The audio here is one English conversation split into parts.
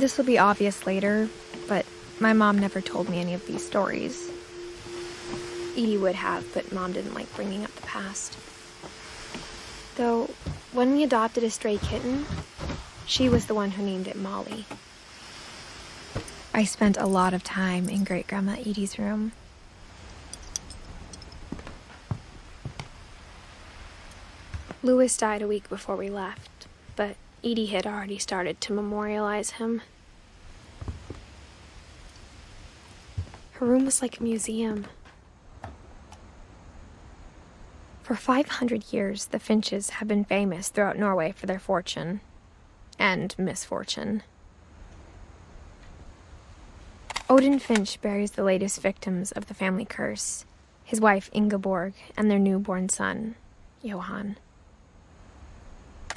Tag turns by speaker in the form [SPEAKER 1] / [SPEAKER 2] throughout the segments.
[SPEAKER 1] This will be obvious later, but my mom never told me any of these stories. Edie would have, but Mom didn't like bringing up the past. Though, when we adopted a stray kitten, she was the one who named it Molly. I spent a lot of time in Great-Grandma Edie's room. Louis died a week before we left, but Edie had already started to memorialize him. Her room was like a museum. For 500 years, the Finches have been famous throughout Norway for their fortune and misfortune. Odin Finch buries the latest victims of the family curse, his wife Ingeborg and their newborn son, Johan.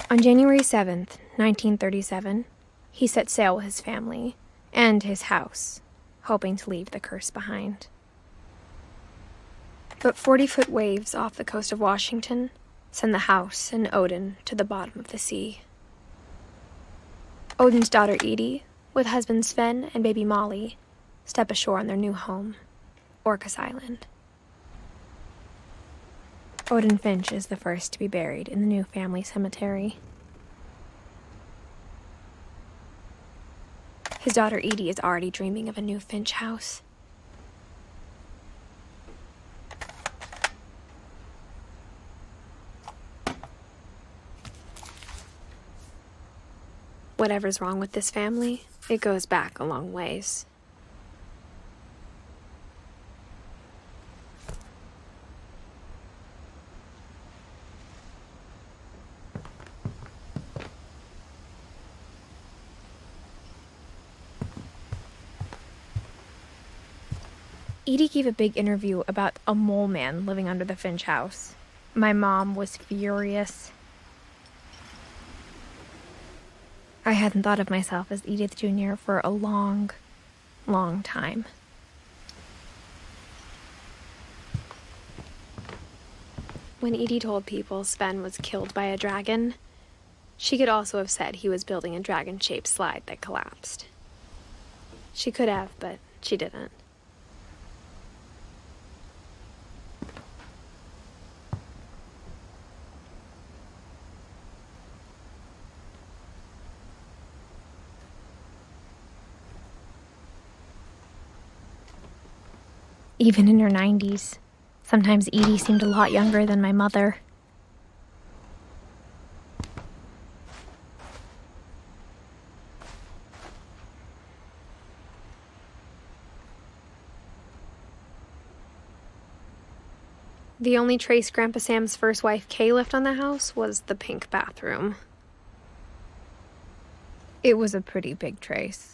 [SPEAKER 1] On January 7th, 1937, he set sail with his family and his house, hoping to leave the curse behind. But 40-foot waves off the coast of Washington send the house and Odin to the bottom of the sea. Odin's daughter Edie, with husband Sven and baby Molly, step ashore on their new home, Orcas Island. Odin Finch is the first to be buried in the new family cemetery. His daughter Edie is already dreaming of a new Finch house. Whatever's wrong with this family, it goes back a long ways. Edie gave a big interview about a mole man living under the Finch house. My mom was furious. I hadn't thought of myself as Edith Jr. for a long, long time. When Edie told people Sven was killed by a dragon, she could also have said he was building a dragon-shaped slide that collapsed. She could have, but she didn't. Even in her 90s, sometimes Edie seemed a lot younger than my mother. The only trace Grandpa Sam's first wife Kay left on the house was the pink bathroom. It was a pretty big trace.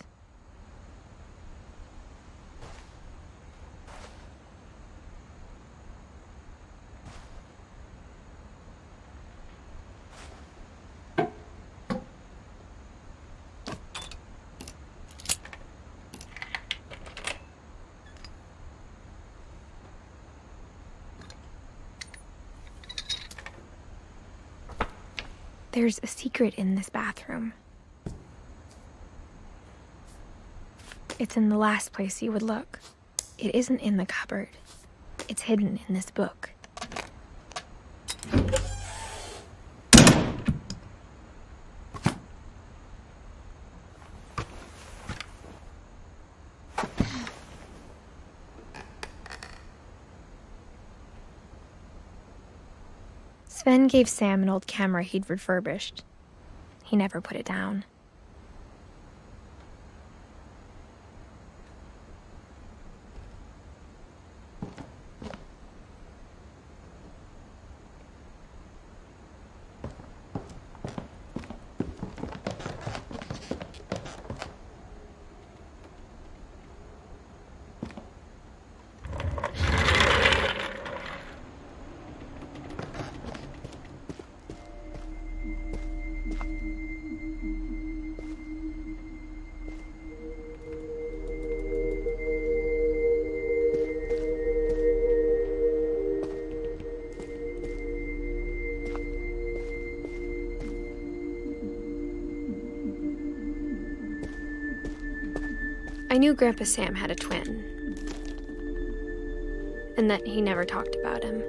[SPEAKER 1] There's a secret in this bathroom. It's in the last place you would look. It isn't in the cupboard. It's hidden in this book. Sven gave Sam an old camera he'd refurbished. He never put it down. I knew Grandpa Sam had a twin, and that he never talked about him.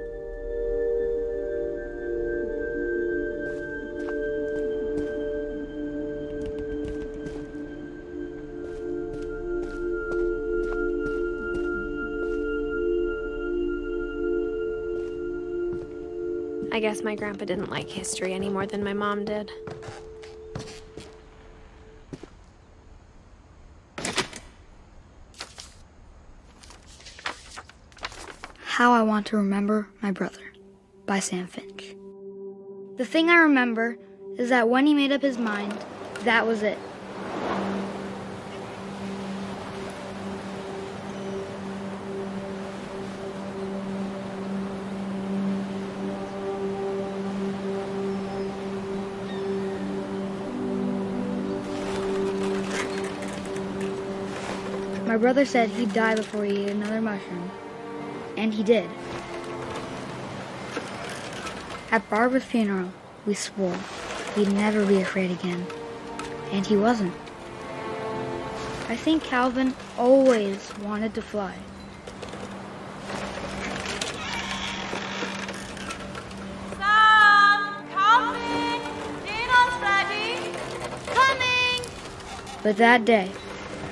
[SPEAKER 1] I guess my grandpa didn't like history any more than my mom did.
[SPEAKER 2] How I Want to Remember My Brother by Sam Finch. The thing I remember is that when he made up his mind, that was it. My brother said he'd die before he ate another mushroom. And he did. At Barbara's funeral, we swore he'd never be afraid again. And he wasn't. I think Calvin always wanted to fly.
[SPEAKER 3] Sam, coming! Dinner's ready! Coming!
[SPEAKER 2] But that day,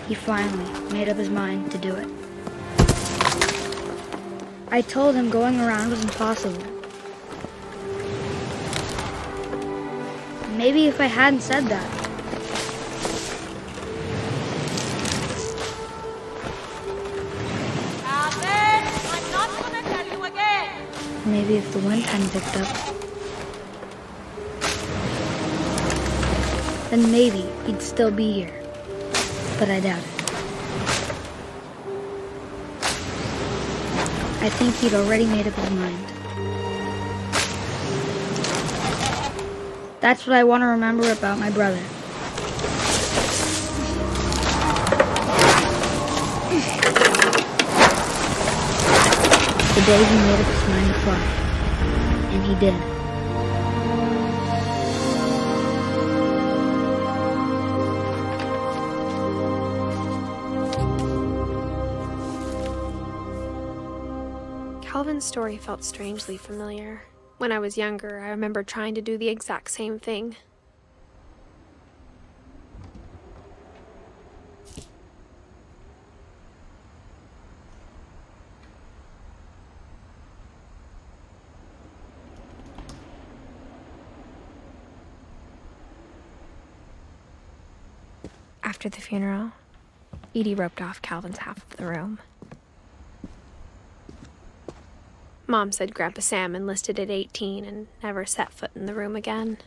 [SPEAKER 2] he finally made up his mind to do it. I told him going around was impossible. Maybe if I hadn't said that.
[SPEAKER 3] Alvin, I'm not gonna tell you again.
[SPEAKER 2] Maybe if the wind hadn't picked up. Then maybe he'd still be here. But I doubt it. I think he'd already made up his mind. That's what I want to remember about my brother. The day he made up his mind to fly. And he did.
[SPEAKER 1] Calvin's story felt strangely familiar. When I was younger, I remember trying to do the exact same thing. After the funeral, Edie roped off Calvin's half of the room. Mom said Grandpa Sam enlisted at 18 and never set foot in the room again.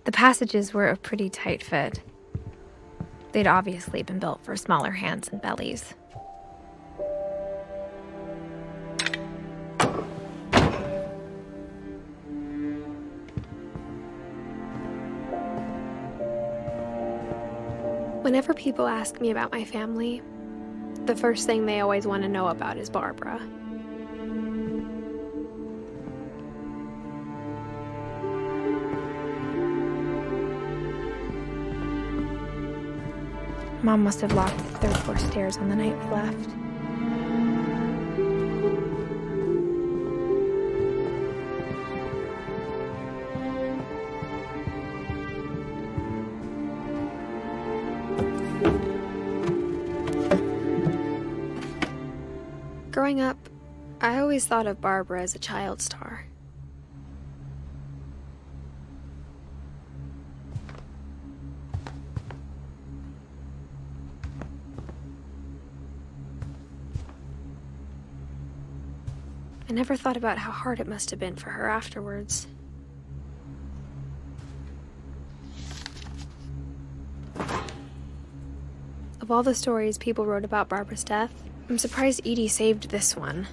[SPEAKER 1] The passages were a pretty tight fit. They'd obviously been built for smaller hands and bellies. Whenever people ask me about my family, the first thing they always want to know about is Barbara. Mom must have locked the third floor stairs on the night we left. Growing up, I always thought of Barbara as a child star. I never thought about how hard it must have been for her afterwards. Of all the stories people wrote about Barbara's death, I'm surprised Edie saved this one.